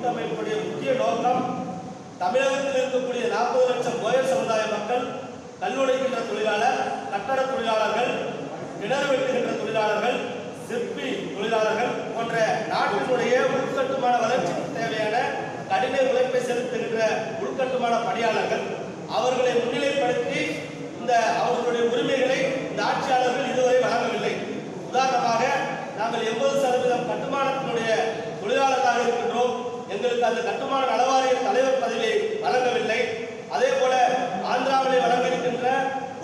கூட்டமைப்புடைய முக்கிய நோக்கம் தமிழகத்தில் இருக்கக்கூடிய 40 லட்சம் கோயல் சமுதாய மக்கள், கல்லுடைக்கின்ற தொழிலாளர், கட்டட தொழிலாளர்கள், கிணறு வெட்டுகின்ற தொழிலாளர்கள், சிற்பி தொழிலாளர்கள் போன்ற நாட்டினுடைய உள்கட்டுமான வளர்ச்சிக்கு தேவையான கடின உழைப்பை செலுத்துகின்ற உள்கட்டுமான பணியாளர்கள், அவர்களை முன்னிலைப்படுத்தி அவர்களுடைய உரிமைகளை இந்த ஆட்சியாளர்கள் இதுவரை வழங்கவில்லை. உதாரணமாக, நாங்கள் 80% கட்டுமானத்தினுடைய தொழிலாளர்களாக இருக்கின்றோம். எங்களுக்கு அந்த கட்டுமான நலவாரிய தலைவர் பதவியை வழங்கவில்லை. அதே போல ஆந்திராவிலே வழங்க இருக்கின்ற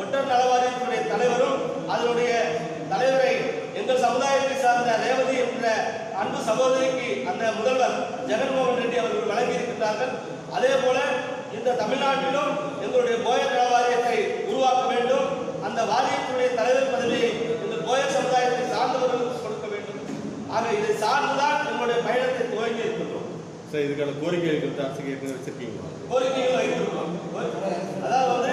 ஒட்டர் நலவாரியத்தினுடைய தலைவரும் அதனுடைய தலைவரை எங்கள் சமுதாயத்தை சார்ந்த ரேவதி என்ற அன்பு சகோதரிக்கு அந்த முதல்வர் ஜெகன்மோகன் ரெட்டி அவர்கள் வழங்கி இருக்கின்றார்கள். அதே போல இந்த தமிழ்நாட்டிலும் எங்களுடைய போயர் நலவாரியத்தை உருவாக்க வேண்டும். அந்த வாரியத்தினுடைய தலைவர் பதவியை இந்த போயர் சமுதாயத்தை சார்ந்தவர்களுக்கு கொடுக்க வேண்டும். ஆக இதை சார்ந்துதான் எங்களுடைய பயணத்தை துவங்கி இருக்கின்றோம். சார், இதுக்கான கோரிக்கைகள் அரசுக்கு ஏற்கனவே வச்சிருக்கீங்க? கோரிக்கைகள் வைத்திருக்கிறோம். அதாவது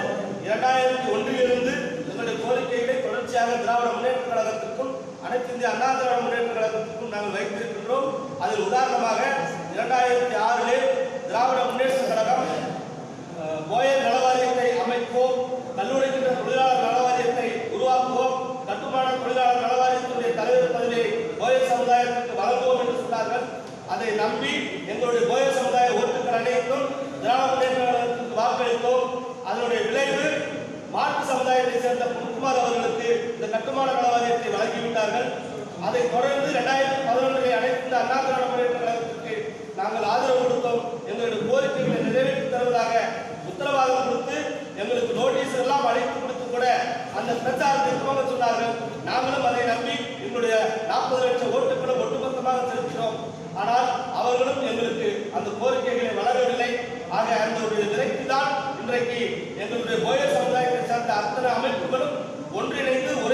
2001 எங்களுடைய கோரிக்கைகளை தொடர்ச்சியாக திராவிட முன்னேற்ற கழகத்திற்கும் அனைத்து இந்திய அண்ணா திராவிட முன்னேற்ற கழகத்திற்கும் நாங்கள் வைத்திருக்கின்றோம். அதில் உதாரணமாக 2006 திராவிட முன்னேற்ற கழகம் போயர் நலவாரியத்தை அமைப்போம், கல்லுடைக்கின்ற தொழிலாளர் நலவாரியத்தை உருவாக்குவோம், கட்டுமான தொழிலாளர் நலவாரியத்தினுடைய தலைவர் பதவியை போயர் சமுதாயத்திற்கு வழங்குவோம் என்று சொன்னார்கள். அதை நம்பி எங்களுடைய போயர் சமுதாய ஓட்டுகள் அனைத்தும் திராவிட முன்னேற்ற கழகத்திற்கு வாக்களித்தோம். அதனுடைய விளைவு மாற்று சமுதாயத்தை சேர்ந்த முத்துக்குமார் அவர்களுக்கு இந்த கட்டுமான நலவாரியத்தை வழங்கிவிட்டார்கள். அதைத் தொடர்ந்து 2011 அனைத்து அண்ணா திராவிட முன்னேற்ற கழகத்திற்கு நாங்கள் ஆதரவு கொடுத்தோம். எங்களுடைய கோரிக்கைகளை நிறைவேற்றி தருவதாக உத்தரவாதம் கொடுத்து எங்களுக்கு நோட்டீஸ் எல்லாம் அழைத்து கொடுத்து கூட அந்த பிரச்சாரத்தை துவங்க சொன்னார்கள். நாங்களும் அதை நம்பி எங்களுடைய 40 லட்சம் ஓட்டுகளும் ஒட்டுமொத்தமாக செலுத்தினோம். ஆனால் அவர்களும் எங்களுக்கு அந்த கோரிக்கைகளை வளரவில்லை. ஆக அந்த ஒரு விலைக்கு தான் இன்றைக்கு எங்களுடைய போயர் சமுதாயத்தை சார்ந்த அத்தனை அமைப்புகளும் ஒன்றிணைந்து ஒரே